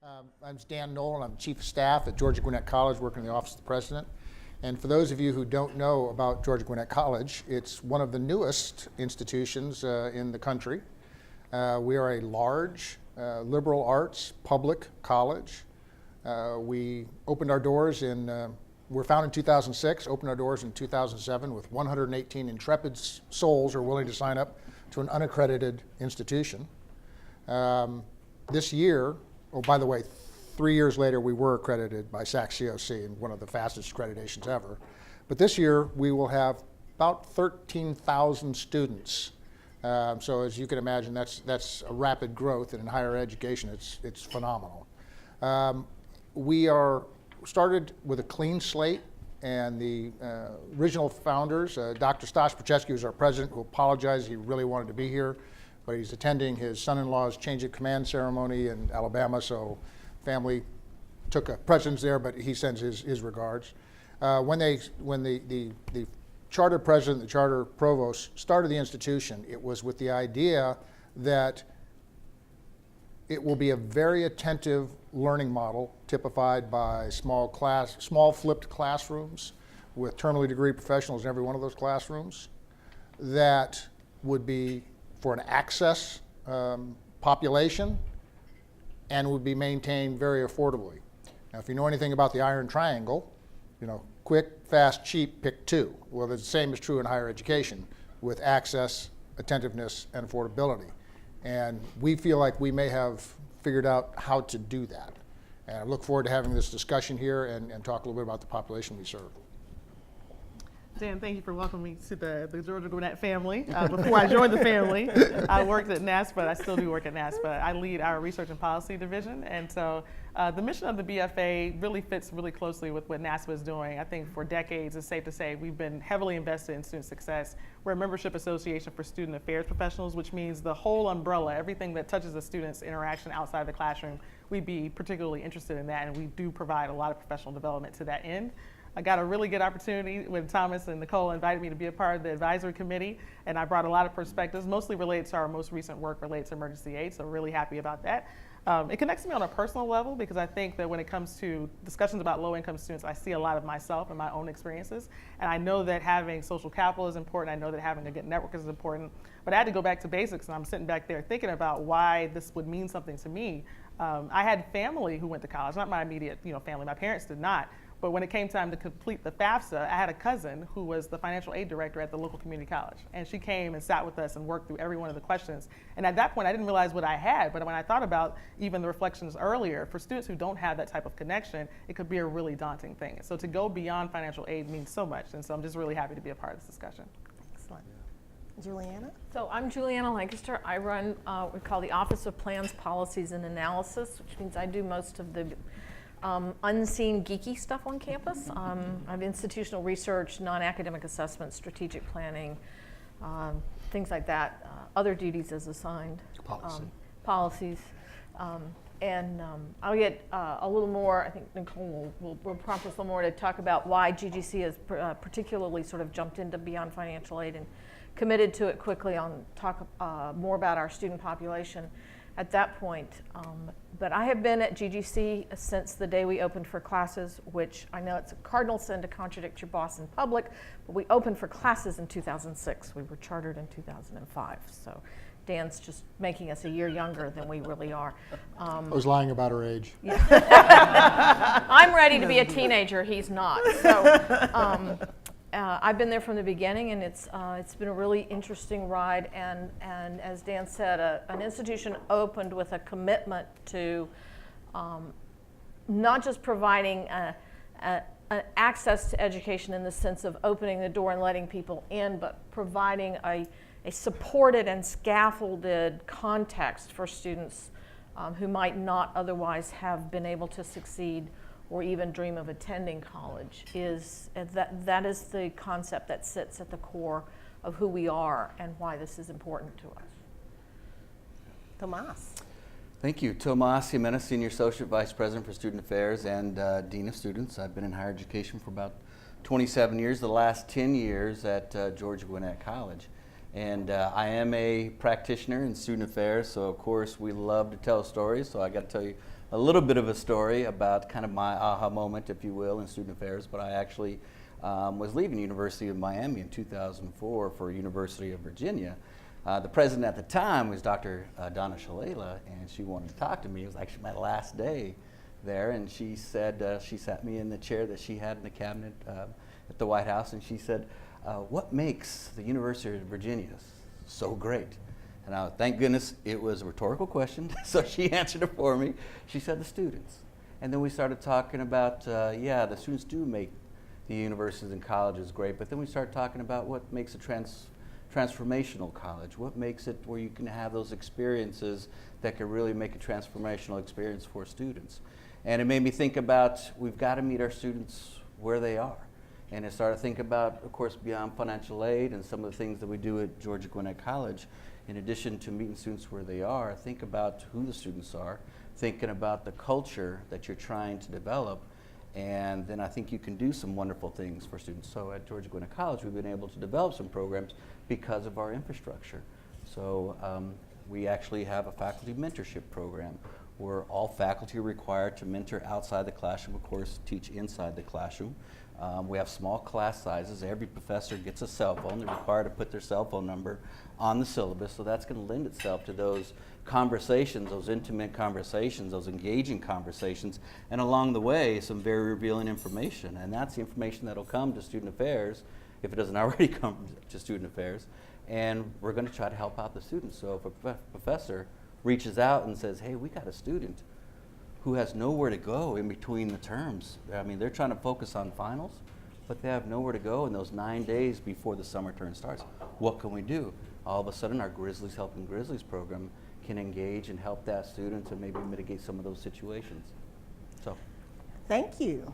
I'm Dan Nolan. I'm Chief of Staff at Georgia Gwinnett College, working in the Office of the President. And for those of you who don't know about Georgia Gwinnett College, it's one of the newest institutions in the country. We are a large liberal arts public college. We opened our doors we're founded in 2006, opened our doors in 2007 with 118 intrepid souls who are willing to sign up to an unaccredited institution. This year, oh, by the way, 3 years later, we were accredited by SAC-COC, and one of the fastest accreditations ever. But this year, we will have about 13,000 students. So as you can imagine, that's a rapid growth, and in higher education, it's phenomenal. We are started with a clean slate, and the original founders, Dr. Stas Procheski, who's our president, who apologized. He really wanted to be here, but he's attending his son-in-law's change of command ceremony in Alabama, so family took a precedence there, but he sends his regards. When the charter president, the charter provost started the institution, it was with the idea that it will be a very attentive learning model typified by small flipped classrooms with terminally degree professionals in every one of those classrooms that would be for an access population and would be maintained very affordably. Now, if you know anything about the iron triangle, quick, fast, cheap, pick two. Well, the same is true in higher education with access, attentiveness, and affordability. And we feel like we may have figured out how to do that. And I look forward to having this discussion here and talk a little bit about the population we serve. Dan, thank you for welcoming me to the Georgia Gwinnett family. Before I joined the family, I worked at NASPA. I still do work at NASPA. I lead our research and policy division. And so the mission of the BFA really fits really closely with what NASPA is doing. I think for decades, it's safe to say, we've been heavily invested in student success. We're a membership association for student affairs professionals, which means the whole umbrella, everything that touches the student's interaction outside the classroom, we'd be particularly interested in that. And we do provide a lot of professional development to that end. I got a really good opportunity when Tomas and Nicole invited me to be a part of the advisory committee, and I brought a lot of perspectives, mostly related to our most recent work related to emergency aid, so really happy about that. It connects me on a personal level because I think that when it comes to discussions about low-income students, I see a lot of myself and my own experiences, and I know that having social capital is important. I know that having a good network is important, but I had to go back to basics, and I'm sitting back there thinking about why this would mean something to me. I had family who went to college, not my immediate family. My parents did not. But when it came time to complete the FAFSA, I had a cousin who was the financial aid director at the local community college. And she came and sat with us and worked through every one of the questions. And at that point, I didn't realize what I had. But when I thought about even the reflections earlier, for students who don't have that type of connection, it could be a really daunting thing. So to go beyond financial aid means so much. And so I'm just really happy to be a part of this discussion. Excellent. Juliana? So I'm Juliana Lancaster. I run what we call the Office of Plans, Policies, and Analysis, which means I do most of the unseen geeky stuff on campus. I have institutional research, non-academic assessment, strategic planning, things like that, other duties as assigned. Policies. I'll get a little more, I think Nicole will prompt us a little more to talk about why GGC has particularly sort of jumped into beyond financial aid and committed to it quickly talk more about our student population at that point. But I have been at GGC since the day we opened for classes, which I know it's a cardinal sin to contradict your boss in public, but we opened for classes in 2006. We were chartered in 2005. So Dan's just making us a year younger than we really are. I was lying about her age. Yeah. I'm ready to be a teenager. He's not. So I've been there from the beginning, and it's been a really interesting ride. And as Dan said, an institution opened with a commitment to not just providing access to education in the sense of opening the door and letting people in, but providing a supported and scaffolded context for students who might not otherwise have been able to succeed or even dream of attending college. That is the concept that sits at the core of who we are and why this is important to us. Tomas. Thank you. Tomas, Jimenez, Senior Associate Vice President for Student Affairs and Dean of Students. I've been in higher education for about 27 years, the last 10 years at Georgia Gwinnett College. And I am a practitioner in student affairs, so of course we love to tell stories, so I got to tell you a little bit of a story about kind of my aha moment, if you will, in student affairs. But I actually was leaving University of Miami in 2004 for University of Virginia. The president at the time was Dr. Donna Shalala, and she wanted to talk to me. It was actually my last day there, and she said, she sat me in the chair that she had in the cabinet at the White House, and she said, what makes the University of Virginia so great? And thank goodness it was a rhetorical question, so she answered it for me. She said the students. And then we started talking about, yeah, the students do make the universities and colleges great, but then we started talking about what makes a transformational college, what makes it where you can have those experiences that can really make a transformational experience for students. And it made me think about, we've got to meet our students where they are. And I started to think about, of course, beyond financial aid and some of the things that we do at Georgia Gwinnett College, in addition to meeting students where they are, think about who the students are, thinking about the culture that you're trying to develop, and then I think you can do some wonderful things for students. So at Georgia Gwinnett College, we've been able to develop some programs because of our infrastructure. So we actually have a faculty mentorship program where all faculty are required to mentor outside the classroom, of course, teach inside the classroom. We have small class sizes. Every professor gets a cell phone. They're required to put their cell phone number on the syllabus, so that's going to lend itself to those conversations, those intimate conversations, those engaging conversations, and along the way, some very revealing information. And that's the information that will come to student affairs, if it doesn't already come to student affairs. And we're going to try to help out the students. So if a professor reaches out and says, hey, we got a student who has nowhere to go in between the terms. I mean, they're trying to focus on finals, but they have nowhere to go in those 9 days before the summer term starts. What can we do? All of a sudden, our Grizzlies Helping Grizzlies program can engage and help that student to maybe mitigate some of those situations. So, Thank you.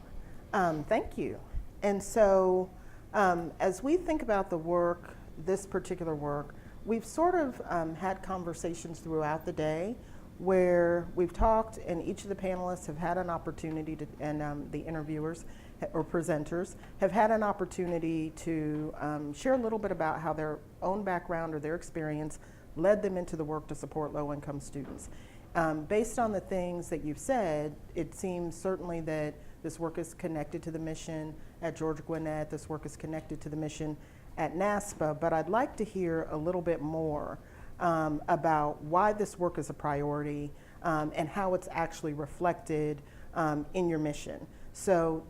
Thank you. And so, as we think about the work, this particular work, we've sort of had conversations throughout the day where we've talked, and each of the panelists have had an opportunity to, and the interviewers or presenters have had an opportunity to share a little bit about how their own background or their experience led them into the work to support low-income students. Based on the things that you've said, it seems certainly that this work is connected to the mission at Georgia Gwinnett, this work is connected to the mission at NASPA, but I'd like to hear a little bit more about why this work is a priority and how it's actually reflected in your mission. So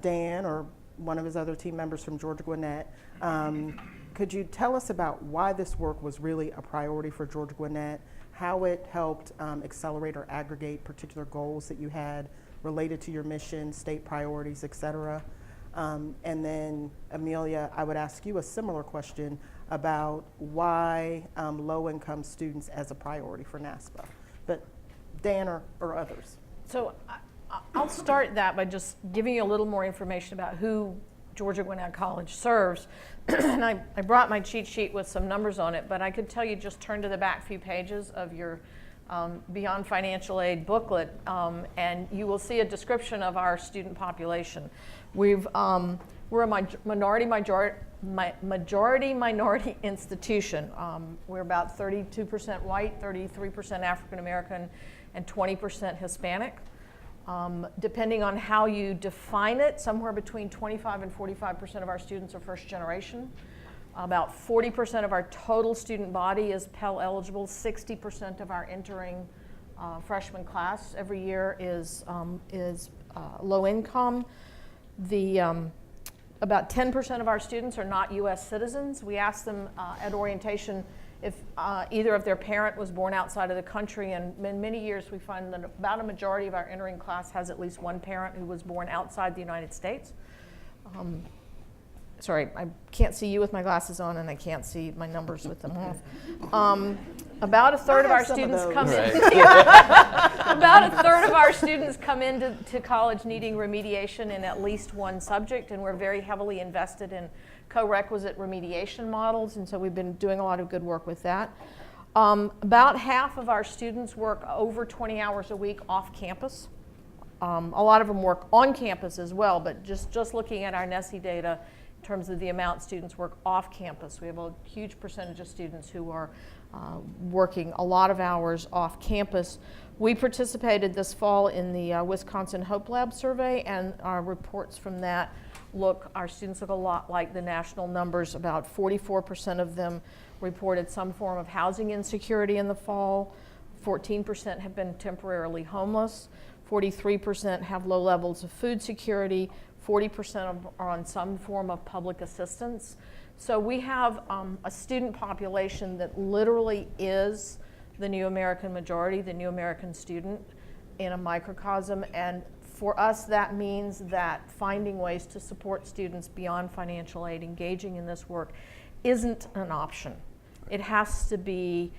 Dan, or one of his other team members from Georgia Gwinnett, could you tell us about why this work was really a priority for Georgia Gwinnett, how it helped accelerate or aggregate particular goals that you had related to your mission, state priorities, et cetera? And then, Amelia, I would ask you a similar question about why low-income students as a priority for NASPA. But Dan or others. So I'll start that by just giving you a little more information about who Georgia Gwinnett College serves. And I brought my cheat sheet with some numbers on it, but I could tell you, just turn to the back few pages of your Beyond Financial Aid booklet, and you will see a description of our student population. We're a majority minority institution. We're about 32% white, 33% African American, and 20% Hispanic. Depending on how you define it, somewhere between 25 and 45% of our students are first generation. About 40% of our total student body is Pell eligible. 60% of our entering freshman class every year is low income. About 10% of our students are not U.S. citizens. We ask them at orientation if either of their parent was born outside of the country, and in many years we find that about a majority of our entering class has at least one parent who was born outside the United States. Sorry, I can't see you with my glasses on, and I can't see my numbers with them off. About a third of our students come in. About a third of our students come into college needing remediation in at least one subject, and we're very heavily invested in co-requisite remediation models, and so we've been doing a lot of good work with that. About half of our students work over 20 hours a week off campus. A lot of them work on campus as well, but just looking at our NESI data, terms of the amount students work off campus. We have a huge percentage of students who are working a lot of hours off campus. We participated this fall in the Wisconsin Hope Lab survey, and our reports from that our students look a lot like the national numbers. About 44% of them reported some form of housing insecurity in the fall. 14% have been temporarily homeless. 43% have low levels of food security. 40% are on some form of public assistance. So we have a student population that literally is the new American majority, the new American student in a microcosm. And for us, that means that finding ways to support students beyond financial aid, engaging in this work, isn't an option. It has to be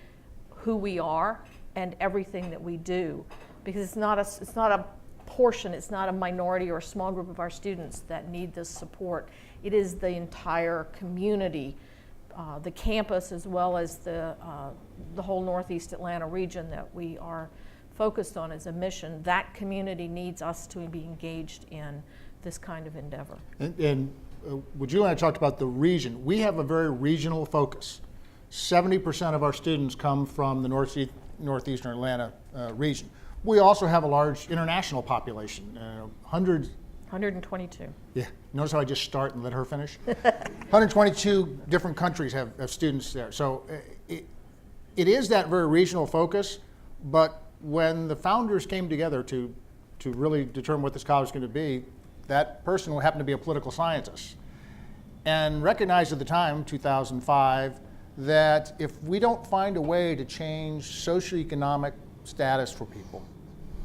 who we are and everything that we do, because it's not a portion, it's not a minority or a small group of our students that need this support. It is the entire community, the campus, as well as the whole Northeast Atlanta region that we are focused on as a mission. That community needs us to be engaged in this kind of endeavor. And Juliana talked about the region. We have a very regional focus. 70% of our students come from the northeastern Atlanta region. We also have a large international population, hundreds. 122. Yeah, notice how I just start and let her finish? 122 different countries have students there. So it is that very regional focus, but when the founders came together to really determine what this college is going to be, that person will happen to be a political scientist and recognized at the time, 2005, that if we don't find a way to change socioeconomic status for people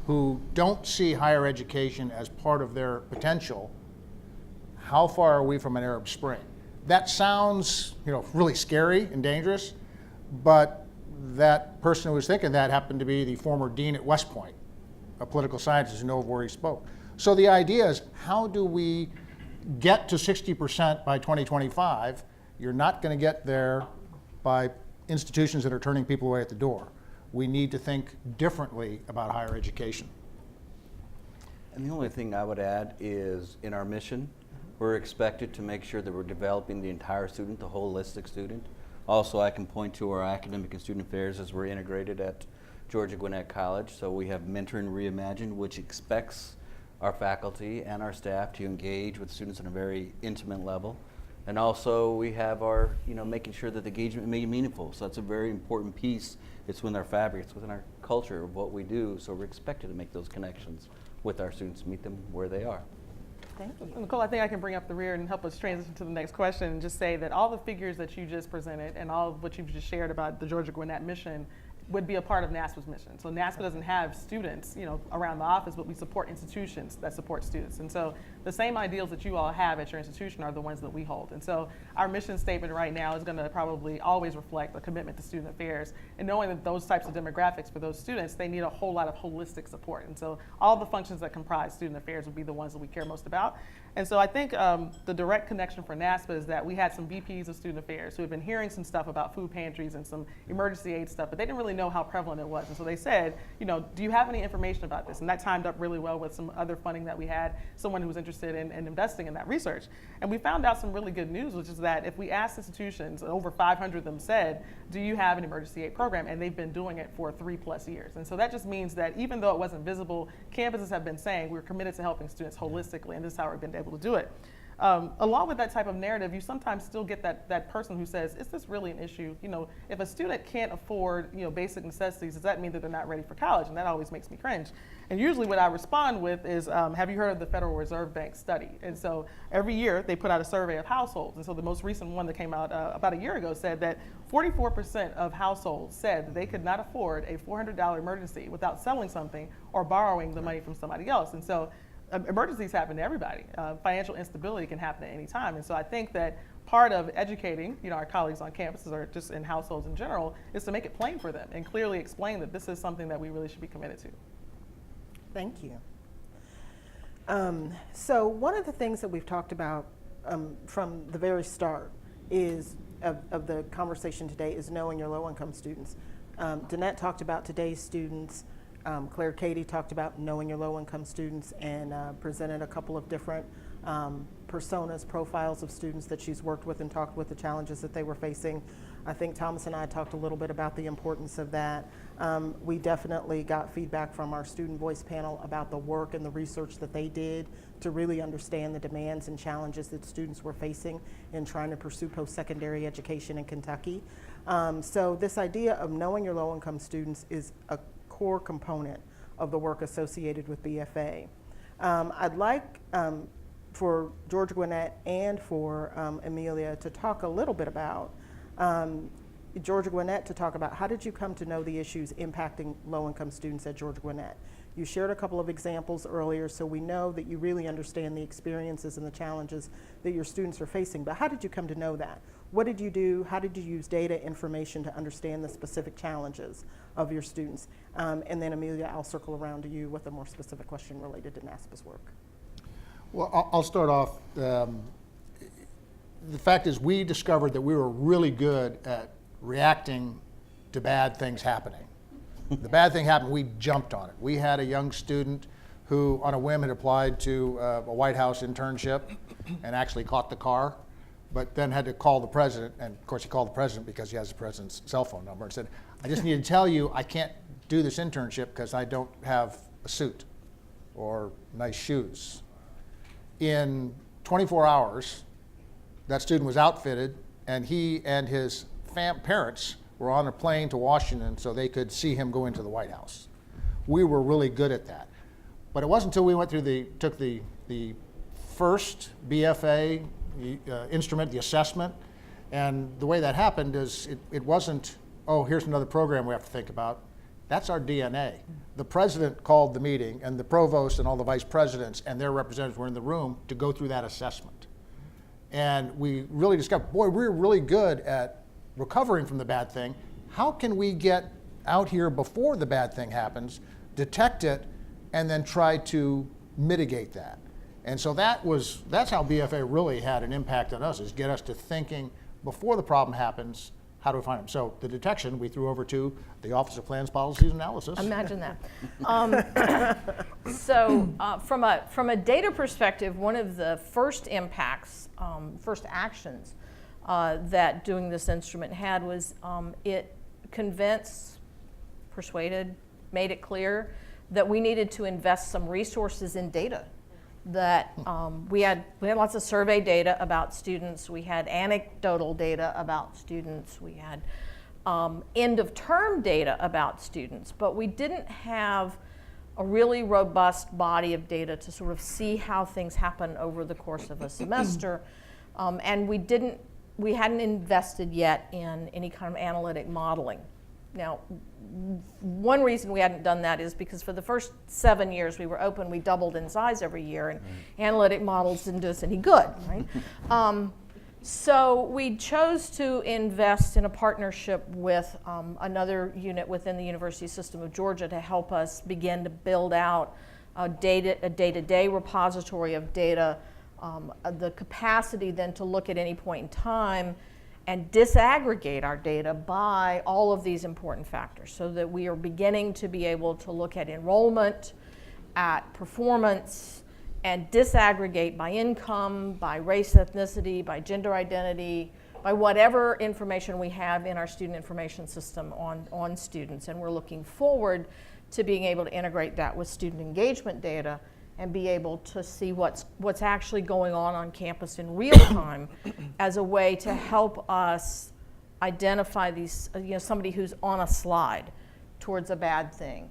who don't see higher education as part of their potential, how far are we from an Arab Spring? That sounds, really scary and dangerous, but that person who was thinking that happened to be the former dean at West Point, a political scientist who knows where he spoke. So the idea is, how do we get to 60% by 2025? You're not going to get there by institutions that are turning people away at the door. We need to think differently about higher education. And the only thing I would add is, in our mission, we're expected to make sure that we're developing the entire student, the holistic student. Also, I can point to our academic and student affairs as we're integrated at Georgia Gwinnett College. So we have Mentor and Reimagine, which expects our faculty and our staff to engage with students on a very intimate level. And also we have our, making sure that the engagement may be meaningful. So that's a very important piece. It's within our fabric, it's within our culture of what we do. So we're expected to make those connections with our students, meet them where they are. Thank you. Nicole, I think I can bring up the rear and help us transition to the next question and just say that all the figures that you just presented and all of what you've just shared about the Georgia Gwinnett mission would be a part of NASPA's mission. So NASPA doesn't have students, around the office, but we support institutions that support students. And so the same ideals that you all have at your institution are the ones that we hold. And so our mission statement right now is going to probably always reflect a commitment to student affairs, and knowing that those types of demographics for those students, they need a whole lot of holistic support. And so all the functions that comprise student affairs would be the ones that we care most about. And so I think the direct connection for NASPA is that we had some VPs of student affairs who had been hearing some stuff about food pantries and some emergency aid stuff, but they didn't really know how prevalent it was. And so they said, do you have any information about this? And that timed up really well with some other funding that we had, someone who was interested in investing in that research. And we found out some really good news, which is that if we asked institutions, over 500 of them said, do you have an emergency aid program? And they've been doing it for 3+ years. And so that just means that even though it wasn't visible, campuses have been saying we're committed to helping students holistically, and this is how we've been able to do it. Along with that type of narrative, you sometimes still get that person who says, is this really an issue? If a student can't afford, basic necessities, does that mean that they're not ready for college? And that always makes me cringe. And usually what I respond with is, have you heard of the Federal Reserve Bank study? And so every year they put out a survey of households. And so the most recent one that came out about a year ago said that 44% of households said that they could not afford a $400 emergency without selling something or borrowing the money from somebody else. And so emergencies happen to everybody. Financial instability can happen at any time. And so I think that part of educating, our colleagues on campuses or just in households in general, is to make it plain for them and clearly explain that this is something that we really should be committed to. Thank you. So one of the things that we've talked about from the very start is of the conversation today is knowing your low-income students. Danette talked about today's students. Claire Katie talked about knowing your low-income students and presented a couple of different personas, profiles of students that she's worked with and talked with, the challenges that they were facing. I think Thomas and I talked a little bit about the importance of that. We definitely got feedback from our student voice panel about the work and the research that they did to really understand the demands and challenges that students were facing in trying to pursue post-secondary education in Kentucky. So this idea of knowing your low-income students is a core component of the work associated with BFA. I'd like for Georgia Gwinnett and for Amelia to talk a little bit about Georgia Gwinnett, to talk about how did you come to know the issues impacting low-income students at Georgia Gwinnett. You shared a couple of examples earlier, so we know that you really understand the experiences and the challenges that your students are facing, but how did you come to know that? What did you do? How did you use data information to understand the specific challenges of your students? And then Amelia, I'll circle around to you with a more specific question related to NASPA's work. Well, I'll start off. The fact is, we discovered that we were really good at reacting to bad things happening. The bad thing happened, we jumped on it. We had a young student who, on a whim, had applied to a White House internship and actually caught the car, but then had to call the president, and of course he called the president because he has the president's cell phone number, and said, I just need to tell you I can't do this internship because I don't have a suit or nice shoes. In 24 hours, that student was outfitted, and he and his parents were on a plane to Washington so they could see him go into the White House. We were really good at that. But it wasn't until we went through took the first BFA instrument, the assessment, and the way that happened is it wasn't, oh, here's another program we have to think about. That's our DNA. The president called the meeting, and the provost and all the vice presidents and their representatives were in the room to go through that assessment. And we really discovered, boy, we're really good at recovering from the bad thing. How can we get out here before the bad thing happens, detect it, and then try to mitigate that? And so that's how BFA really had an impact on us, is get us to thinking before the problem happens, how do we find them? So the detection we threw over to the Office of Plans, Policies, and Analysis. Imagine that. From a data perspective, one of the first impacts, first actions that doing this instrument had was it convinced, persuaded, made it clear that we needed to invest some resources in data. That we had lots of survey data about students, we had anecdotal data about students, we had end of term data about students, but we didn't have a really robust body of data to sort of see how things happen over the course of a semester, and we hadn't invested yet in any kind of analytic modeling. Now, one reason we hadn't done that is because for the first 7 years we were open, we doubled in size every year, and analytic models didn't do us any good, right? So we chose to invest in a partnership with another unit within the University System of Georgia to help us begin to build out a day-to-day repository of data, the capacity then to look at any point in time and disaggregate our data by all of these important factors so that we are beginning to be able to look at enrollment, at performance, and disaggregate by income, by race, ethnicity, by gender identity, by whatever information we have in our student information system on students. And we're looking forward to being able to integrate that with student engagement data and be able to see what's actually going on campus in real time as a way to help us identify these, somebody who's on a slide towards a bad thing.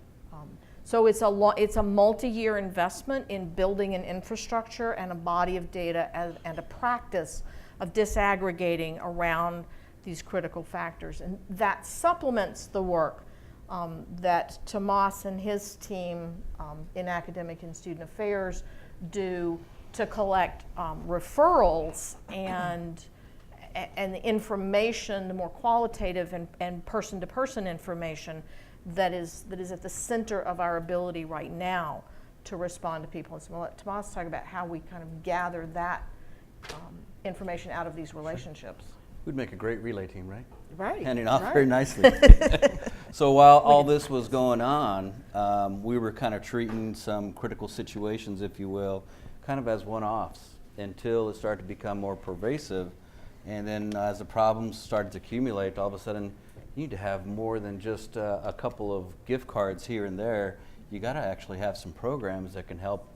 So it's a multi-year investment in building an infrastructure and a body of data and a practice of disaggregating around these critical factors. And that supplements the work that Tomas and his team in academic and student affairs do to collect referrals and the information, the more qualitative and person-to-person information that is at the center of our ability right now to respond to people. And so we'll let Tomas talk about how we kind of gather that information out of these relationships. We'd make a great relay team, right? Right. Handing off right. very nicely. So while all this was going on, we were kind of treating some critical situations, if you will, kind of as one-offs. until it started to become more pervasive. And then as the problems started to accumulate, all of a sudden you need to have more than just a couple of gift cards here and there. You got to actually have some programs that can help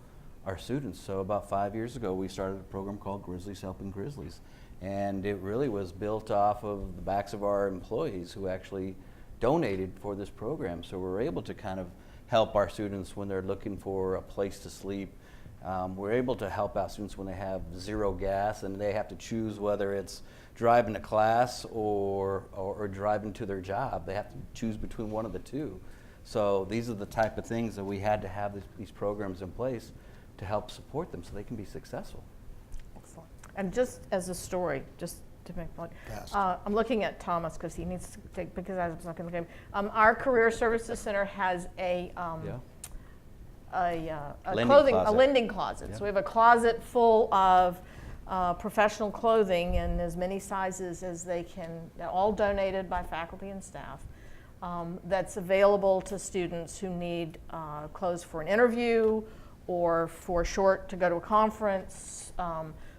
our students. So about 5 years ago, we started a program called Grizzlies Helping Grizzlies. And it really was built off of the backs of our employees who actually donated for this program. So we're able to kind of help our students when they're looking for a place to sleep. We're able to help out students when they have zero gas and they have to choose whether it's driving to class or driving to their job. They have to choose between one of the two. So these are the type of things that we had to have these programs in place to help support them so they can be successful. Excellent. And just as a story, just to make point, I'm looking at Tomas because he needs to take, because I was not going to give him. Our Career Services Center has a lending closet. Yeah. So we have a closet full of professional clothing in as many sizes as they can, all donated by faculty and staff. That's available to students who need clothes for an interview or for short to go to a conference.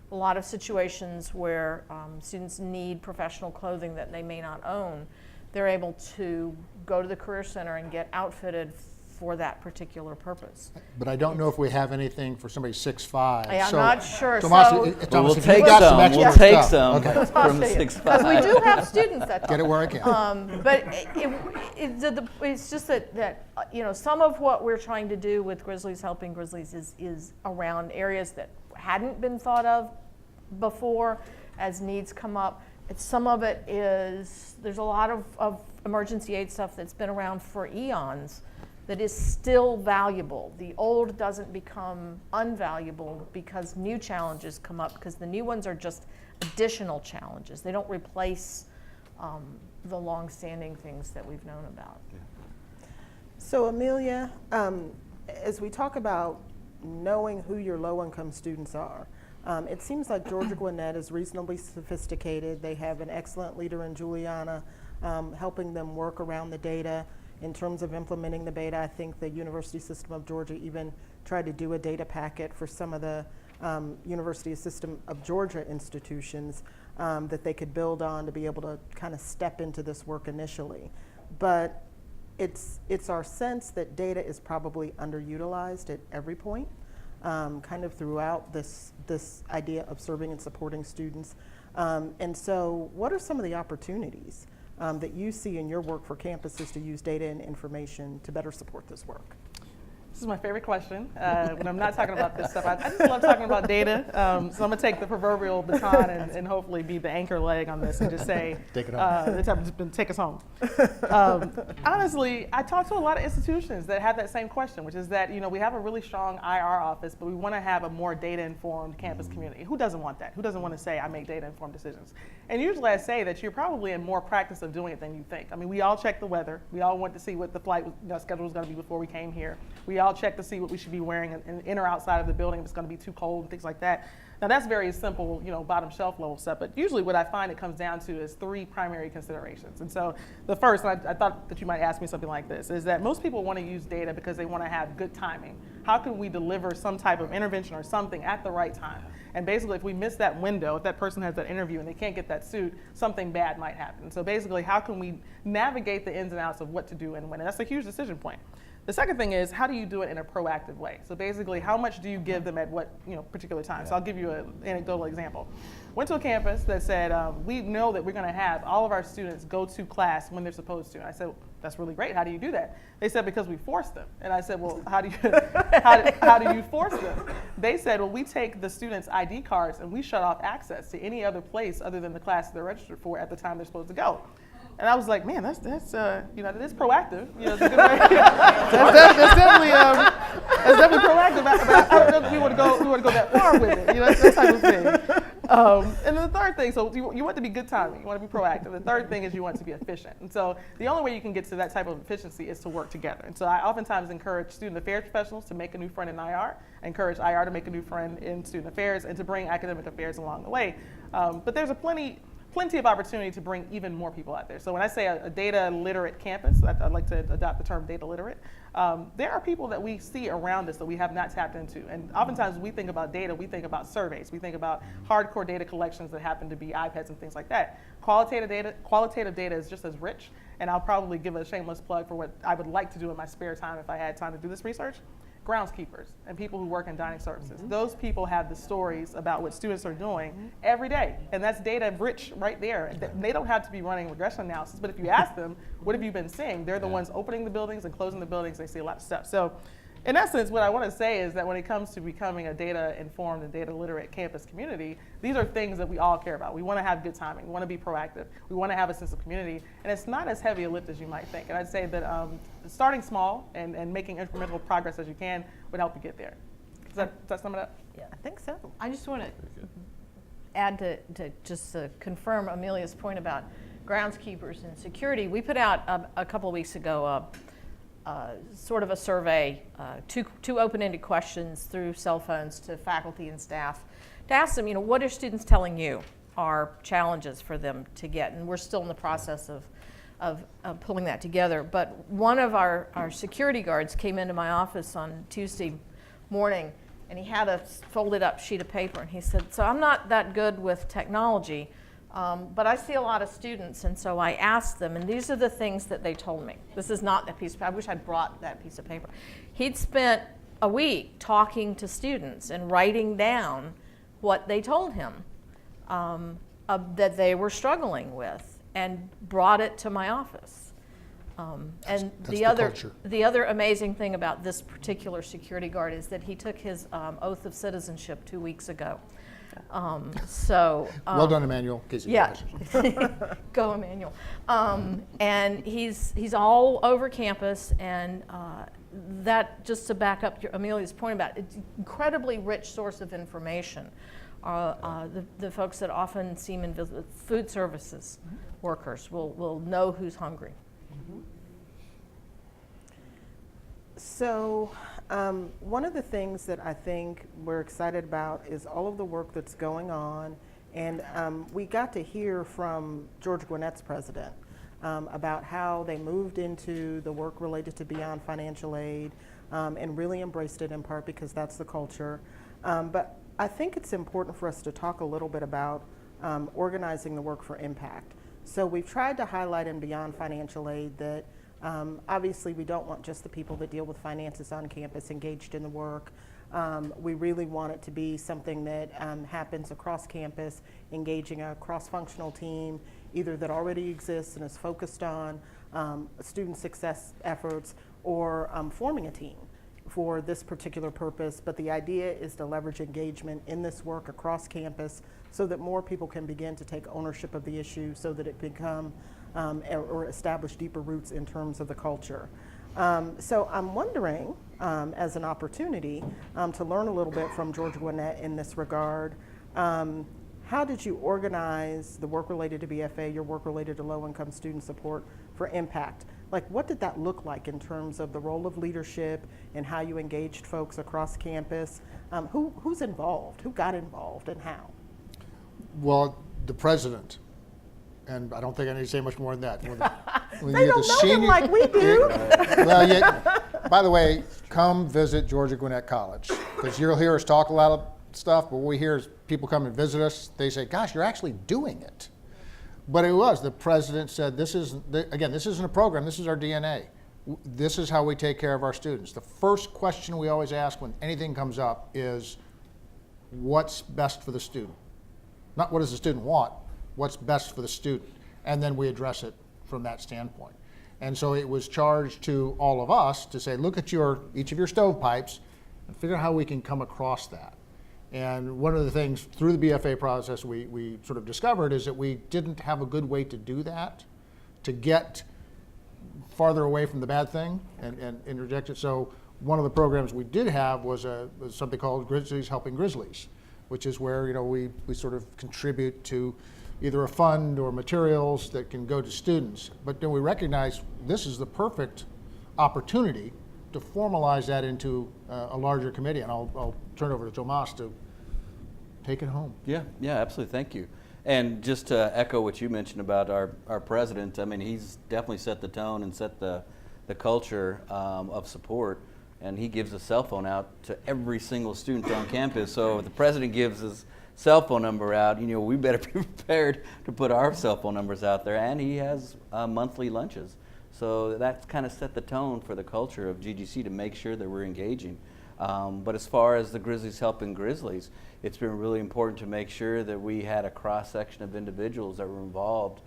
A lot of situations where students need professional clothing that they may not own. They're able to go to the Career Center and get outfitted for that particular purpose. But I don't know if we have anything for somebody 6'5". I'm not sure. Tomas, So- Tomas, Well, we'll if you've take got some. extra We'll take stuff, some okay. from 6'5". Because we do have students that Get it where I can. But it's just that you know, some of what we're trying to do with Grizzlies Helping Grizzlies is around areas that hadn't been thought of before as needs come up. Some of it is, there's a lot of emergency aid stuff that's been around for eons that is still valuable. The old doesn't become unvaluable because new challenges come up, because the new ones are just additional challenges. They don't replace the long-standing things that we've known about. So Amelia, as we talk about knowing who your low-income students are, it seems like Georgia Gwinnett is reasonably sophisticated. They have an excellent leader in Juliana, helping them work around the data. In terms of implementing the data, I think the University System of Georgia even tried to do a data packet for some of the University System of Georgia institutions that they could build on to be able to kind of step into this work initially. But it's our sense that data is probably underutilized at every point, kind of throughout this idea of serving and supporting students. And so what are some of the opportunities that you see in your work for campuses to use data and information to better support this work? This is my favorite question. When I'm not talking about this stuff, I just love talking about data. So I'm going to take the proverbial baton and hopefully be the anchor leg on this and just say, Take it home. Take us home. Honestly, I talk to a lot of institutions that have that same question, which is that, you know, we have a really strong IR office, but we want to have a more data-informed campus community. Who doesn't want that? Who doesn't want to say, I make data-informed decisions? And usually I say that you're probably in more practice of doing it than you think. I mean, we all check the weather. We all want to see what the flight schedule was going to be before we came here. We all check to see what we should be wearing in or outside of the building if it's going to be too cold and things like that. Now that's very simple, you know, bottom shelf level stuff, but usually what I find it comes down to is three primary considerations. And so the first, and I thought that you might ask me something like this, is that most people want to use data because they want to have good timing. How can we deliver some type of intervention or something at the right time? And basically if we miss that window, if that person has that interview and they can't get that suit, something bad might happen. So basically how can we navigate the ins and outs of what to do and when? And that's a huge decision point. The second thing is, how do you do it in a proactive way? So basically, how much do you give them at what particular time? So I'll give you an anecdotal example. Went to a campus that said, we know that we're going to have all of our students go to class when they're supposed to. And I said, that's really great. How do you do that? They said, because we force them. And I said, well, how do you force them? They said, well, we take the students' ID cards and we shut off access to any other place other than the class they're registered for at the time they're supposed to go. And I was like, man, that's that is proactive. You know, it's a good way. that's definitely proactive. But I don't know if we want to go that far with it. You know, that type of thing. And then the third thing, so you want to be good timing. You want to be proactive. The third thing is you want to be efficient. And so the only way you can get to that type of efficiency is to work together. And so I oftentimes encourage student affairs professionals to make a new friend in IR. I encourage IR to make a new friend in student affairs and to bring academic affairs along the way. But there's plenty plenty of opportunity to bring even more people out there. So when I say a data literate campus, I'd like to adopt the term data literate. There are people that we see around us that we have not tapped into. And oftentimes when we think about data, we think about surveys. We think about hardcore data collections that happen to be iPads and things like that. Qualitative data is just as rich. And I'll probably give a shameless plug for what I would like to do in my spare time if I had time to do this research. Groundskeepers and people who work in dining services. Those people have the stories about what students are doing every day. And that's data rich right there. They don't have to be running regression analysis, but if you ask them, what have you been seeing? They're the ones opening the buildings and closing the buildings. They see a lot of stuff. So in essence, what I want to say is that when it comes to becoming a data-informed and data-literate campus community, these are things that we all care about. We want to have good timing. We want to be proactive. We want to have a sense of community. And it's not as heavy a lift as you might think. And I'd say that starting small and making incremental progress as you can would help you get there. Does that sum it up? Yeah. I think so. I just want to add to just to confirm Amelia's point about groundskeepers and security. We put out a couple of weeks ago sort of a survey, two open-ended questions through cell phones to faculty and staff to ask them, what are students telling you are challenges for them to get? And we're still in the process of pulling that together. But one of our security guards came into my office on Tuesday morning, and he had a folded up sheet of paper, and he said, so I'm not that good with technology, but I see a lot of students, and so I asked them, and these are the things that they told me. This is not that piece of paper. I wish I'd brought that piece of paper. He'd spent a week talking to students and writing down what they told him that they were struggling with, and brought it to my office. And That's the other amazing thing about this particular security guard is that he took his oath of citizenship 2 weeks ago. Well done, Emmanuel. Yeah, go Emmanuel. And he's all over campus, and that, just to back up Amelia's point about it's an incredibly rich source of information. The folks that often seem invisible, food services workers will know who's hungry. So one of the things that I think we're excited about is all of the work that's going on. And we got to hear from George Gwinnett's president about how they moved into the work related to beyond financial aid and really embraced it in part because that's the culture. But I think it's important for us to talk a little bit about organizing the work for impact. So we've tried to highlight in beyond financial aid that obviously we don't want just the people that deal with finances on campus engaged in the work. We really want it to be something that happens across campus, engaging a cross-functional team, either that already exists and is focused on student success efforts, or forming a team for this particular purpose. But the idea is to leverage engagement in this work across campus so that more people can begin to take ownership of the issue, so that it become or establish deeper roots in terms of the culture. So I'm wondering, as an opportunity to learn a little bit from George Gwinnett in this regard, how did you organize the work related to BFA, your work related to low-income student support for impact? Like, what did that look like in terms of the role of leadership and how you engaged folks across campus? Who's involved? Who got involved, and how? Well, the president, and I don't think I need to say much more than that. They don't know him like we do. Well, by the way, come visit Georgia Gwinnett College, because you'll hear us talk a lot of stuff, but what we hear is people come and visit us, they say, gosh, you're actually doing it. But it was, the president said, this isn't a program, this is our DNA. This is how we take care of our students. The first question we always ask when anything comes up is, what's best for the student? Not what does the student want, what's best for the student? And then we address it from that standpoint. And so it was charged to all of us to say, look at each of your stovepipes and figure out how we can come across that. And one of the things through the BFA process we sort of discovered is that we didn't have a good way to do that, to get farther away from the bad thing and interject it. So one of the programs we did have was something called Grizzlies Helping Grizzlies, which is where we sort of contribute to either a fund or materials that can go to students. But then we recognize this is the perfect opportunity to formalize that into a larger committee. And I'll turn over to Tomas to take it home. Yeah, absolutely. Thank you. And just to echo what you mentioned about our president, I mean, he's definitely set the tone and set the culture of support. And he gives a cell phone out to every single student on campus. So if the president gives his cell phone number out, you know, we better be prepared to put our cell phone numbers out there. And he has monthly lunches. So that's kind of set the tone for the culture of GGC to make sure that we're engaging. But as far as the Grizzlies helping Grizzlies, it's been really important to make sure that we had a cross-section of individuals that were involved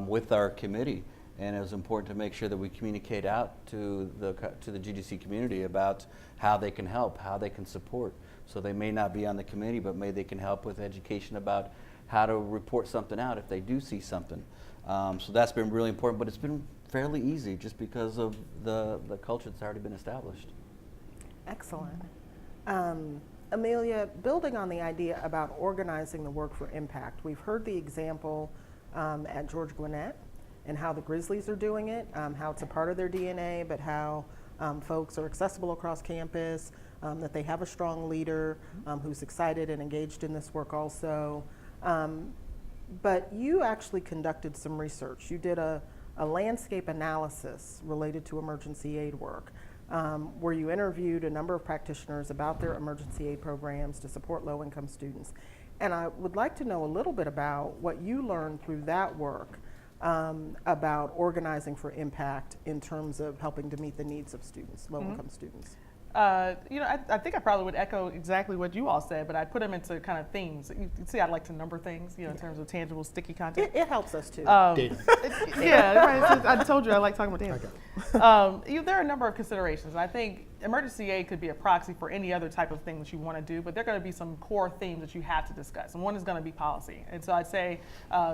with our committee. And it was important to make sure that we communicate out to the GGC community about how they can help, how they can support. So they may not be on the committee, but maybe they can help with education about how to report something out if they do see something. So that's been really important, but it's been fairly easy just because of the culture that's already been established. Excellent. Amelia, building on the idea about organizing the work for impact, we've heard the example at George Gwinnett and how the Grizzlies are doing it, how it's a part of their DNA, but how folks are accessible across campus, that they have a strong leader who's excited and engaged in this work also. But you actually conducted some research. You did a landscape analysis related to emergency aid work, where you interviewed a number of practitioners about their emergency aid programs to support low-income students. And I would like to know a little bit about what you learned through that work about organizing for impact in terms of helping to meet the needs of students, low-income students. You know, I think I probably would echo exactly what you all said, but I'd put them into kind of themes. You see, I like to number things, you know, in terms of tangible, sticky content. It helps us too. Data. Yeah, right, I told you I like talking about data. Okay. There are a number of considerations. I think emergency aid could be a proxy for any other type of thing that you want to do, but there are going to be some core themes that you have to discuss, and one is going to be policy. And so I'd say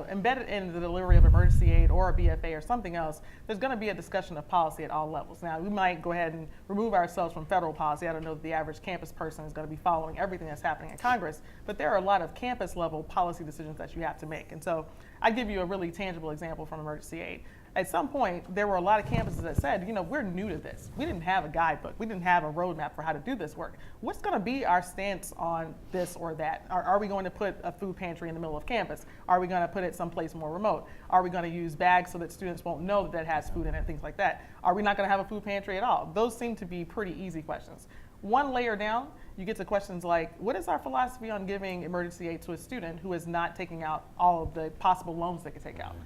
embedded in the delivery of emergency aid or a BFA or something else, there's going to be a discussion of policy at all levels. Now, we might go ahead and remove ourselves from federal policy. I don't know that the average campus person is going to be following everything that's happening in Congress, but there are a lot of campus level policy decisions that you have to make. And so I give you a really tangible example from emergency aid. At some point, there were a lot of campuses that said, you know, we're new to this. We didn't have a guidebook. We didn't have a roadmap for how to do this work. What's going to be our stance on this or that? Are we going to put a food pantry in the middle of campus? Are we going to put it someplace more remote? Are we going to use bags so that students won't know that that has food in it, things like that? Are we not going to have a food pantry at all? Those seem to be pretty easy questions. One layer down, you get to questions like, what is our philosophy on giving emergency aid to a student who is not taking out all of the possible loans they could take out?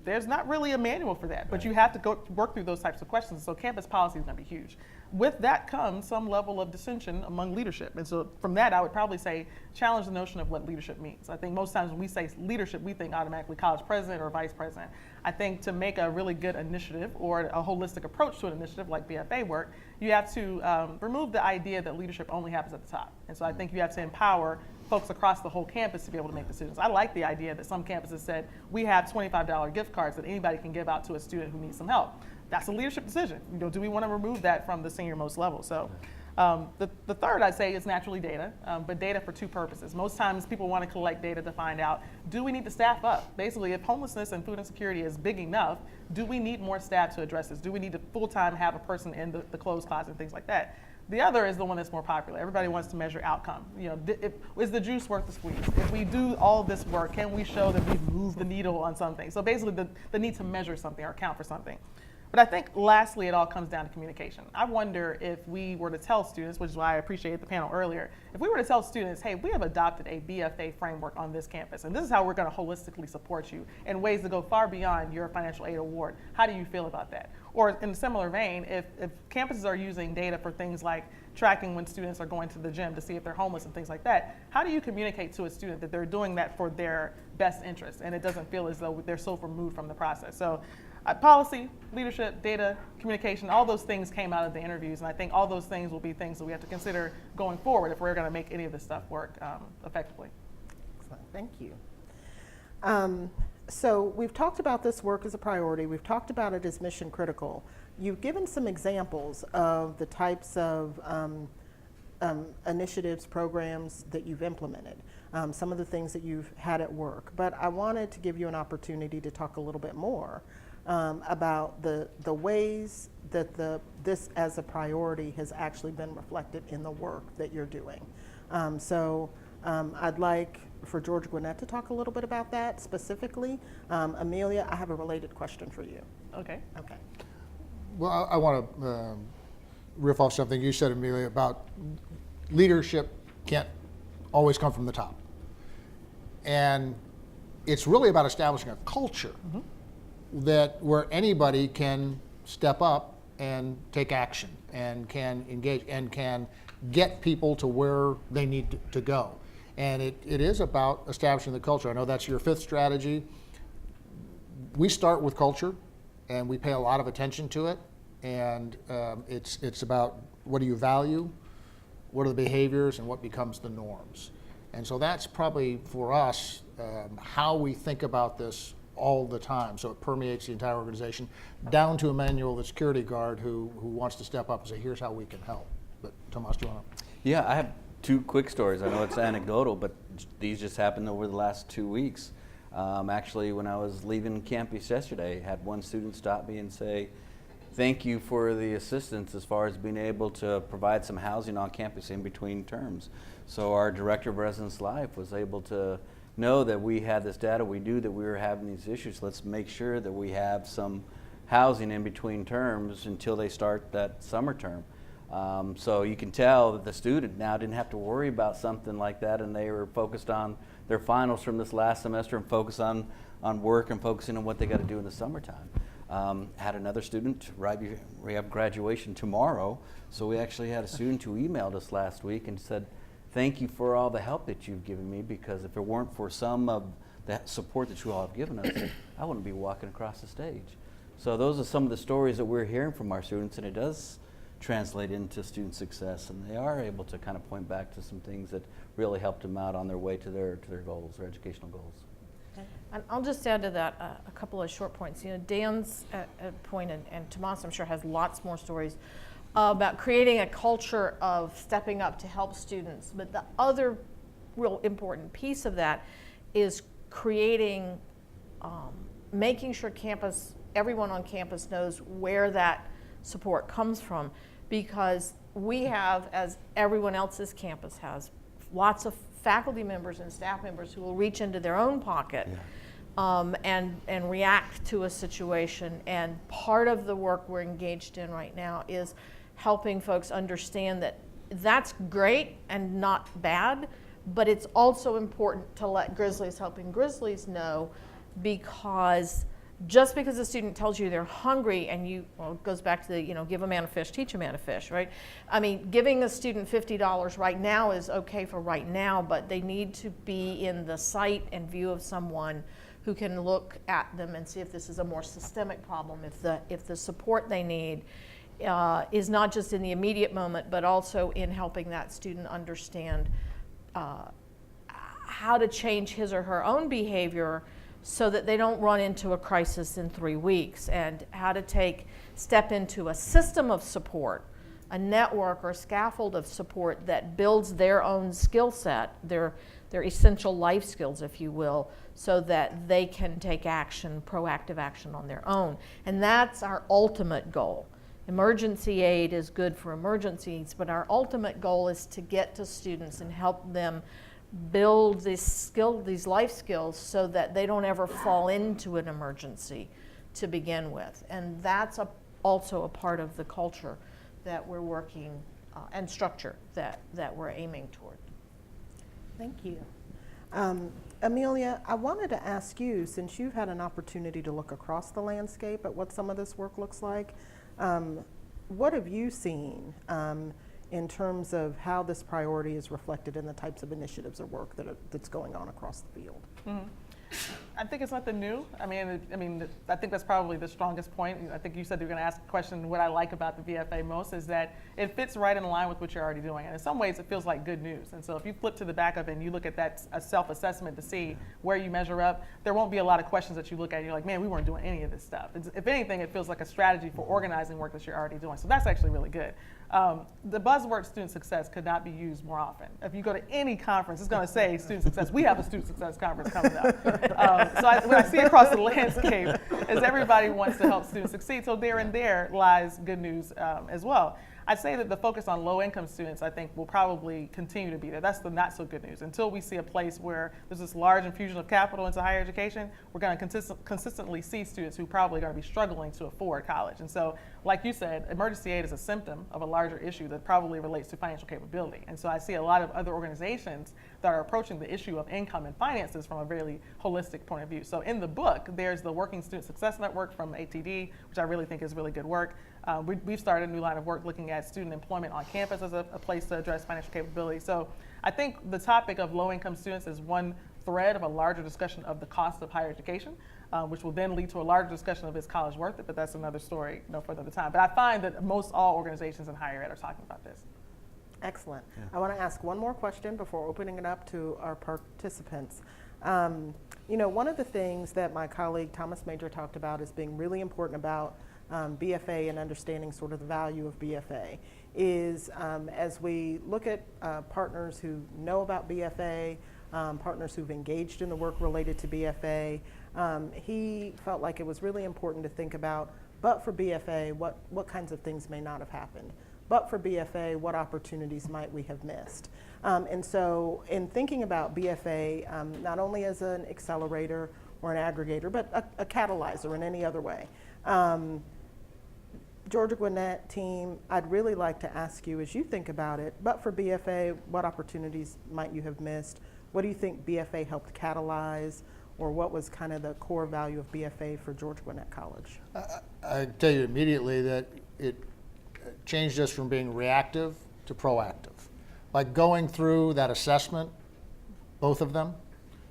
There's not really a manual for that, but you have to go work through those types of questions. So campus policy is going to be huge. With that comes some level of dissension among leadership. And so from that, I would probably say challenge the notion of what leadership means. I think most times when we say leadership, we think automatically college president or vice president. I think to make a really good initiative or a holistic approach to an initiative like BFA work, you have to remove the idea that leadership only happens at the top. And so I think you have to empower folks across the whole campus to be able to make decisions. I like the idea that some campuses said, we have $25 gift cards that anybody can give out to a student who needs some help. That's a leadership decision. You know, do we want to remove that from the senior most level? So the third I'd say is naturally data, but data for two purposes. Most times people want to collect data to find out, do we need to staff up? Basically, if homelessness and food insecurity is big enough, do we need more staff to address this? Do we need to full-time have a person in the clothes closet and things like that? The other is the one that's more popular. Everybody wants to measure outcome. You know, is the juice worth the squeeze? If we do all this work, can we show that we've moved the needle on something? So basically the need to measure something or account for something. But I think lastly, it all comes down to communication. I wonder if we were to tell students, which is why I appreciated the panel earlier, if we were to tell students, hey, we have adopted a BFA framework on this campus, and this is how we're gonna holistically support you in ways that go far beyond your financial aid award. How do you feel about that? Or in a similar vein, if campuses are using data for things like tracking when students are going to the gym to see if they're homeless and things like that, how do you communicate to a student that they're doing that for their best interest and it doesn't feel as though they're so removed from the process? So policy, leadership, data, communication, all those things came out of the interviews, and I think all those things will be things that we have to consider going forward if we're going to make any of this stuff work effectively. Excellent, thank you. So we've talked about this work as a priority. We've talked about it as mission critical. You've given some examples of the types of initiatives, programs that you've implemented, some of the things that you've had at work. But I wanted to give you an opportunity to talk a little bit more about the ways that this as a priority has actually been reflected in the work that you're doing. So I'd like for George Gwinnett to talk a little bit about that specifically. Amelia, I have a related question for you. Okay. Okay. Well, I want to riff off something you said, Amelia, about leadership can't always come from the top. And it's really about establishing a culture that where anybody can step up and take action and can engage and can get people to where they need to go. And it is about establishing the culture. I know that's your fifth strategy. We start with culture, and we pay a lot of attention to it. And it's about what do you value, what are the behaviors, and what becomes the norms. And so that's probably for us how we think about this all the time. So it permeates the entire organization, down to Emmanuel, the security guard, who wants to step up and say, here's how we can help. But Tomas, do you want to? Yeah, I have two quick stories. I know it's anecdotal, but these just happened over the last 2 weeks. Actually, when I was leaving campus yesterday, I had one student stop me and say, thank you for the assistance as far as being able to provide some housing on campus in between terms. So our Director of Residence Life was able to know that we had this data, we knew that we were having these issues. Let's make sure that we have some housing in between terms until they start that summer term. So you can tell that the student now didn't have to worry about something like that, and they were focused on their finals from this last semester and focused on work and focusing on what they got to do in the summertime. Had another student, we have graduation tomorrow, so we actually had a student who emailed us last week and said, thank you for all the help that you've given me, because if it weren't for some of that support that you all have given us, I wouldn't be walking across the stage. So those are some of the stories that we're hearing from our students, and it does translate into student success, and they are able to kind of point back to some things that really helped them out on their way to their goals, their educational goals. And I'll just add to that a couple of short points. You know, Dan's point, and Tomas, I'm sure, has lots more stories about creating a culture of stepping up to help students. But the other real important piece of that is creating, making sure everyone on campus knows where that support comes from, because we have, as everyone else's campus has, lots of faculty members and staff members who will reach into their own pocket and react to a situation. And part of the work we're engaged in right now is helping folks understand that that's great and not bad, but it's also important to let Grizzlies helping Grizzlies know, because just because a student tells you they're hungry and it goes back to the, give a man a fish, teach a man a fish, right? I mean, giving a student $50 right now is okay for right now, but they need to be in the sight and view of someone who can look at them and see if this is a more systemic problem, if the support they need is not just in the immediate moment, but also in helping that student understand how to change his or her own behavior so that they don't run into a crisis in 3 weeks, and how to step into a system of support, a network or scaffold of support that builds their own skill set, their essential life skills, if you will, so that they can take action, proactive action on their own. And that's our ultimate goal. Emergency aid is good for emergencies, but our ultimate goal is to get to students and help them build these life skills so that they don't ever fall into an emergency to begin with. And that's also a part of the culture that we're working and structure that we're aiming toward. Thank you. Amelia, I wanted to ask you, since you've had an opportunity to look across the landscape at what some of this work looks like, what have you seen in terms of how this priority is reflected in the types of initiatives or work that's going on across the field? Mm-hmm. I think it's nothing new. I mean, I think that's probably the strongest point. I think you said you were going to ask a question, what I like about the VFA most is that it fits right in line with what you're already doing. And in some ways, it feels like good news. And so if you flip to the back of it and you look at that a self-assessment to see where you measure up, there won't be a lot of questions that you look at and you're like, man, we weren't doing any of this stuff. If anything, it feels like a strategy for organizing work that you're already doing. So that's actually really good. The buzzword student success could not be used more often. If you go to any conference, it's going to say student success. We have a student success conference coming up. What I see across the landscape is everybody wants to help students succeed. So there lies good news as well. I'd say that the focus on low-income students, I think, will probably continue to be there. That's the not so good news. Until we see a place where there's this large infusion of capital into higher education, we're going to consistently see students who probably are going to be struggling to afford college. And so, like you said, emergency aid is a symptom of a larger issue that probably relates to financial capability. And so I see a lot of other organizations that are approaching the issue of income and finances from a very holistic point of view. So in the book, there's the Working Student Success Network from ATD, which I really think is really good work. We've started a new line of work looking at student employment on campus as a place to address financial capability. So I think the topic of low-income students is one thread of a larger discussion of the cost of higher education, which will then lead to a larger discussion of is college worth it, but that's another story for another time. But I find that most all organizations in higher ed are talking about this. Excellent. I want to ask one more question before opening it up to our participants. One of the things that my colleague Thomas Major talked about as being really important about BFA and understanding sort of the value of BFA is as we look at partners who know about BFA, partners who've engaged in the work related to BFA, he felt like it was really important to think about, but for BFA, what kinds of things may not have happened? But for BFA, what opportunities might we have missed? And so in thinking about BFA, not only as an accelerator or an aggregator, but a catalyzer in any other way, Georgia Gwinnett team, I'd really like to ask you, as you think about it, but for BFA, what opportunities might you have missed? What do you think BFA helped catalyze, or what was kind of the core value of BFA for Georgia Gwinnett College? I tell you immediately that it changed us from being reactive to proactive. Like going through that assessment, both of them,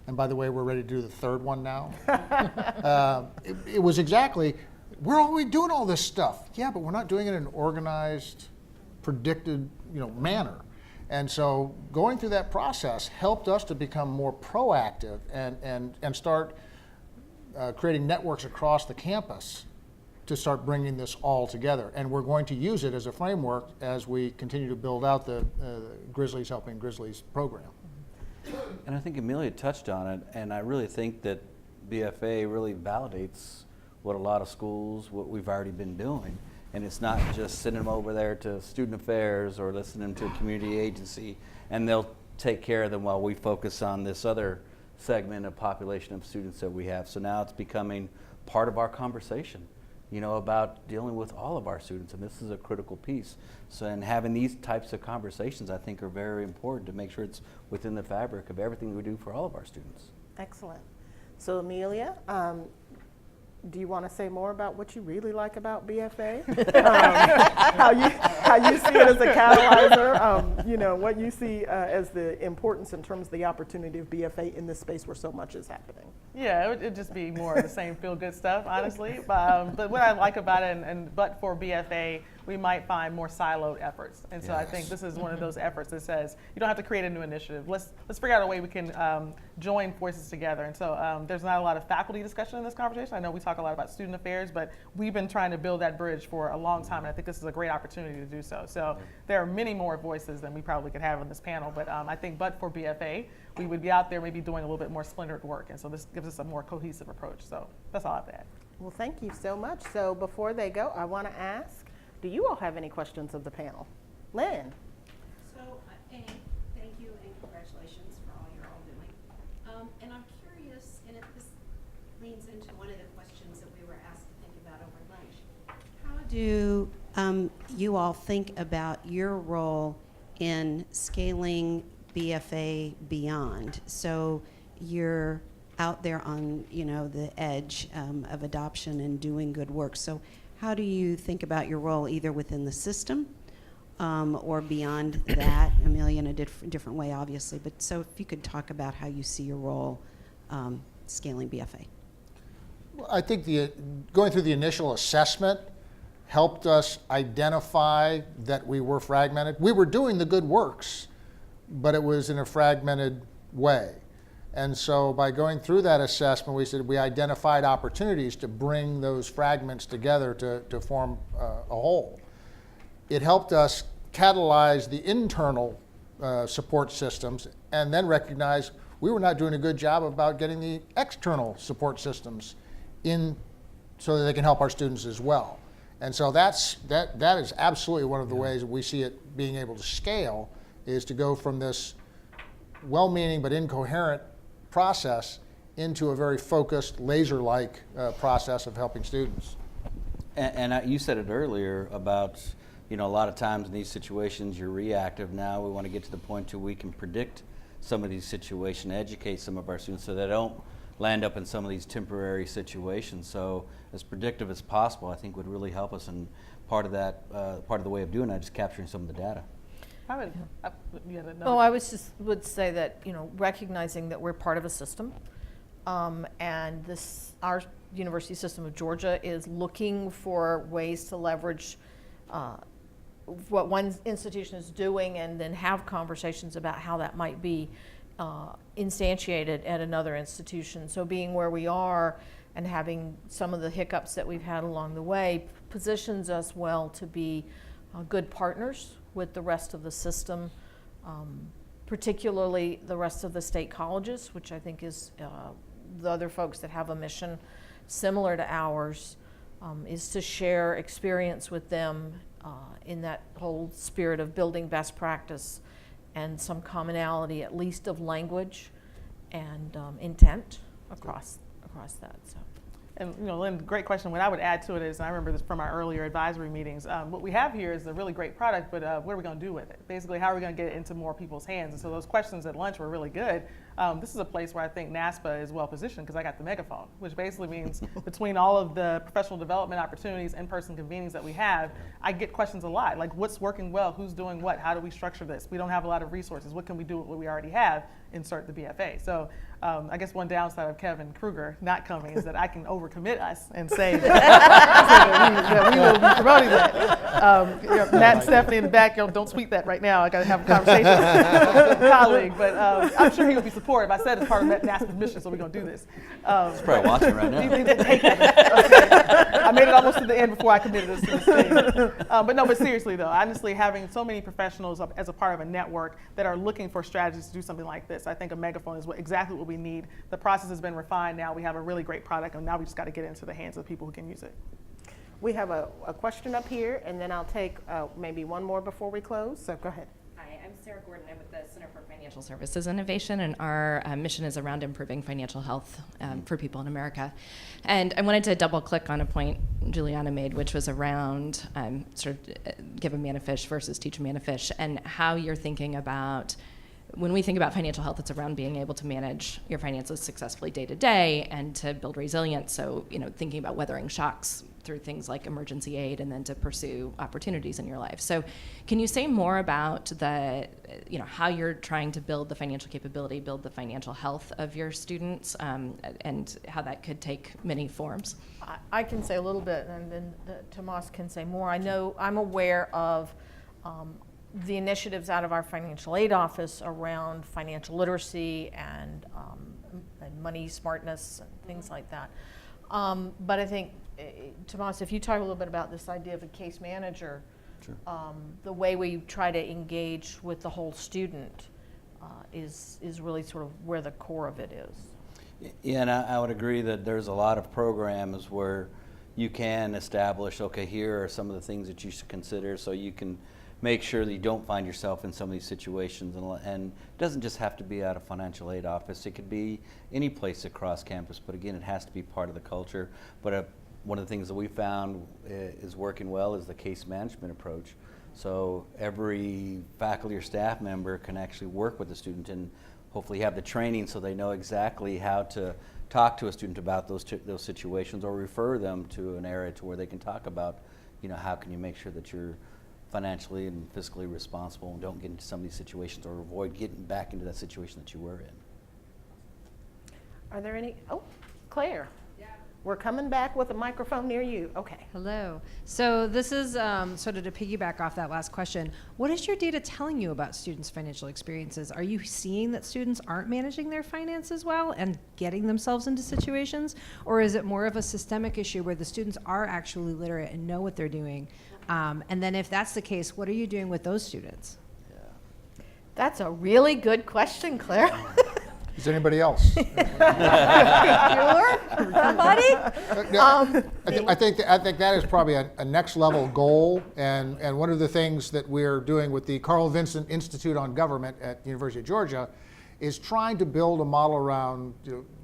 and by the way, we're ready to do the third one now. It was exactly, we're always doing all this stuff. Yeah, but we're not doing it in an organized, predicted, manner. And so going through that process helped us to become more proactive and start creating networks across the campus to start bringing this all together. And we're going to use it as a framework as we continue to build out the Grizzlies Helping Grizzlies program. And I think Amelia touched on it, and I really think that BFA really validates what a lot of schools, what we've already been doing. And it's not just sending them over there to student affairs or listening to a community agency, and they'll take care of them while we focus on this other segment of population of students that we have. So now it's becoming part of our conversation, about dealing with all of our students, and this is a critical piece. So, and having these types of conversations, I think, are very important to make sure it's within the fabric of everything we do for all of our students. Excellent. So Amelia, do you want to say more about what you really like about BFA? How you see it as a catalyzer, what you see as the importance in terms of the opportunity of BFA in this space where so much is happening? Yeah, it'd just be more of the same feel-good stuff, honestly. But what I like about it, but for BFA, we might find more siloed efforts. And so I think this is one of those efforts that says, you don't have to create a new initiative. Let's figure out a way we can join forces together. And so there's not a lot of faculty discussion in this conversation. I know we talk a lot about student affairs, but we've been trying to build that bridge for a long time, and I think this is a great opportunity to do so. So there are many more voices than we probably could have on this panel, but I think but for BFA, we would be out there maybe doing a little bit more splintered work, and so this gives us a more cohesive approach. So that's all I have to add. Well, thank you so much. So before they go, I want to ask, do you all have any questions of the panel? Lynn. So, thank you and congratulations for all you're all doing. And I'm curious, and this leans into one of the questions that we were asked to think about over lunch. How do you all think about your role in scaling BFA beyond? So you're out there on, the edge of adoption and doing good work. So how do you think about your role either within the system or beyond that? Amelia, in a different way, obviously. But so if you could talk about how you see your role scaling BFA. Well, I think going through the initial assessment helped us identify that we were fragmented. We were doing the good works, but it was in a fragmented way. And so by going through that assessment, we identified opportunities to bring those fragments together to form a whole. It helped us catalyze the internal support systems and then recognize we were not doing a good job about getting the external support systems in so that they can help our students as well. And so that is absolutely one of the ways we see it being able to scale, is to go from this well-meaning but incoherent process into a very focused, laser-like process of helping students. And you said it earlier about, a lot of times in these situations you're reactive. Now we want to get to the point where we can predict some of these situations, educate some of our students so they don't land up in some of these temporary situations. So as predictive as possible, I think would really help us. And part of the way of doing that is capturing some of the data. I would say that, recognizing that we're part of a system, and our University System of Georgia is looking for ways to leverage what one institution is doing, and then have conversations about how that might be instantiated at another institution. So being where we are and having some of the hiccups that we've had along the way positions us well to be good partners with the rest of the system, particularly the rest of the state colleges, which I think is the other folks that have a mission similar to ours, is to share experience with them in that whole spirit of building best practice and some commonality, at least of language and intent across that. So. And Lynn, great question. What I would add to it is, and I remember this from our earlier advisory meetings, what we have here is a really great product, but what are we going to do with it? Basically, how are we going to get it into more people's hands? And so those questions at lunch were really good. This is a place where I think NASPA is well positioned because I got the megaphone, which basically means between all of the professional development opportunities, in-person convenings that we have, I get questions a lot, like what's working well, who's doing what, how do we structure this? We don't have a lot of resources. What can we do with what we already have? Insert the BFA. So I guess one downside of Kevin Kruger not coming is that I can overcommit us and say that we will be promoting that. Matt and Stephanie in the back, don't tweet that right now. I got to have a conversation with a colleague, but I'm sure he would be supportive. I said it's part of NASPA's mission, so we're going to do this. He's probably watching right now. Okay. I made it almost to the end before I committed us to this thing. But seriously though, honestly, having so many professionals as a part of a network that are looking for strategies to do something like this, I think a megaphone is exactly what we need. The process has been refined now. We have a really great product, and now we just got to get it into the hands of people who can use it. We have a question up here, and then I'll take maybe one more before we close, so go ahead. Hi, I'm Sarah Gordon. I'm with the Center for Financial Services Innovation, and our mission is around improving financial health for people in America. And I wanted to double click on a point Juliana made, which was around give a man a fish versus teach a man a fish, and how you're thinking about, when we think about financial health, it's around being able to manage your finances successfully day to day and to build resilience. So, thinking about weathering shocks through things like emergency aid, and then to pursue opportunities in your life. So can you say more about how you're trying to build the financial capability, build the financial health of your students, and how that could take many forms? I can say a little bit, and then Tomas can say more. I'm aware of the initiatives out of our financial aid office around financial literacy and money smartness and things like that. But I think, Tomas, if you talk a little bit about this idea of a case manager, Sure. The way we try to engage with the whole student is really sort of where the core of it is. Yeah, and I would agree that there's a lot of programs where you can establish, okay, here are some of the things that you should consider, so you can make sure that you don't find yourself in some of these situations. And it doesn't just have to be at a financial aid office. It could be any place across campus, but again, it has to be part of the culture. But one of the things that we found is working well is the case management approach. So every faculty or staff member can actually work with the student and hopefully have the training so they know exactly how to talk to a student about those situations, or refer them to an area to where they can talk about, how can you make sure that you're financially and fiscally responsible and don't get into some of these situations, or avoid getting back into that situation that you were in. Are there any? Oh, Claire. Yeah. We're coming back with a microphone near you. Okay. Hello. So this is sort of to piggyback off that last question. What is your data telling you about students' financial experiences? Are you seeing that students aren't managing their finances well and getting themselves into situations? Or is it more of a systemic issue where the students are actually literate and know what they're doing? And then if that's the case, what are you doing with those students? That's a really good question, Claire. Is there anybody else? Bueller? Somebody? I think that is probably a next level goal, and one of the things that we're doing with the Carl Vincent Institute on Government at the University of Georgia is trying to build a model around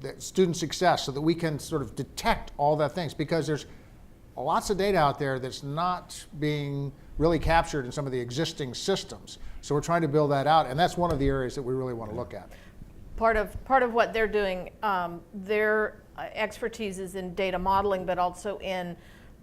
the student success so that we can sort of detect all that things, because there's lots of data out there that's not being really captured in some of the existing systems. So we're trying to build that out, and that's one of the areas that we really want to look at. Part of what they're doing, their expertise is in data modeling, but also in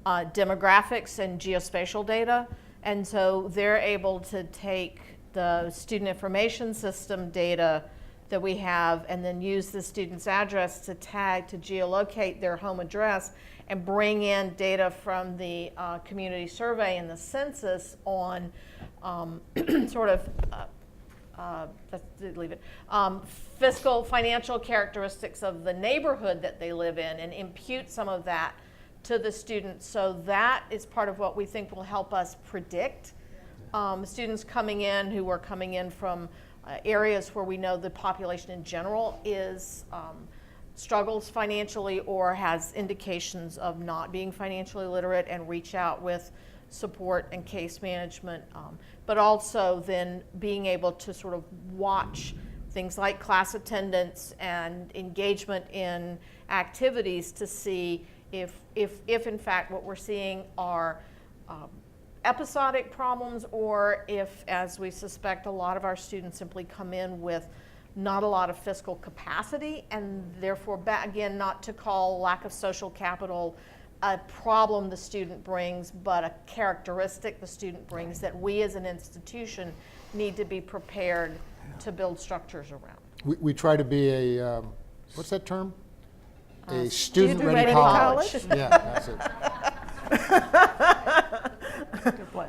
demographics and geospatial data. And so they're able to take the student information system data that we have and then use the student's address to tag, to geolocate their home address and bring in data from the community survey and the census on sort of fiscal, financial characteristics of the neighborhood that they live in and impute some of that to the students. So that is part of what we think will help us predict students coming in who are coming in from areas where we know the population in general is struggles financially or has indications of not being financially literate, and reach out with support and case management, but also then being able to sort of watch things like class attendance and engagement in activities to see if in fact what we're seeing are episodic problems, or if, as we suspect, a lot of our students simply come in with not a lot of fiscal capacity, and therefore, again, not to call lack of social capital a problem the student brings, but a characteristic the student brings that we as an institution need to be prepared to build structures around. We try to be a, what's that term? A student-ready college. college. Yeah, that's it. Good play.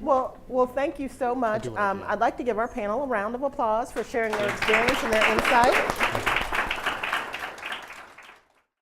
Well, thank you so much. do like that. I'd like to give our panel a round of applause for sharing their experience and their insight.